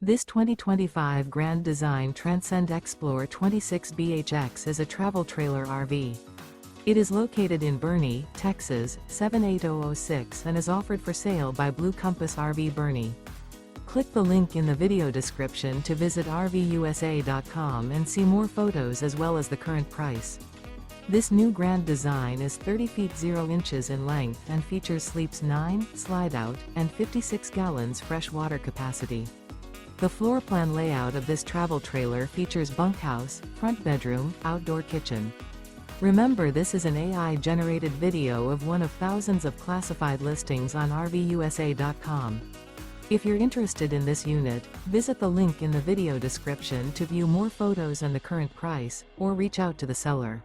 This 2025 Grand Design Transcend Xplor 26BHX is a travel trailer RV. It is located in Boerne, Texas, 78006 and is offered for sale by Blue Compass RV Boerne. Click the link in the video description to visit RVUSA.com and see more photos as well as the current price. This new Grand Design is 30 feet 0 inches in length and features sleeps 9, Slideout, and 56 gallons fresh water capacity. The floor plan layout of this travel trailer features bunkhouse, front bedroom, outdoor kitchen. Remember, this is an AI-generated video of one of thousands of classified listings on RVUSA.com. If you're interested in this unit, visit the link in the video description to view more photos and the current price, or reach out to the seller.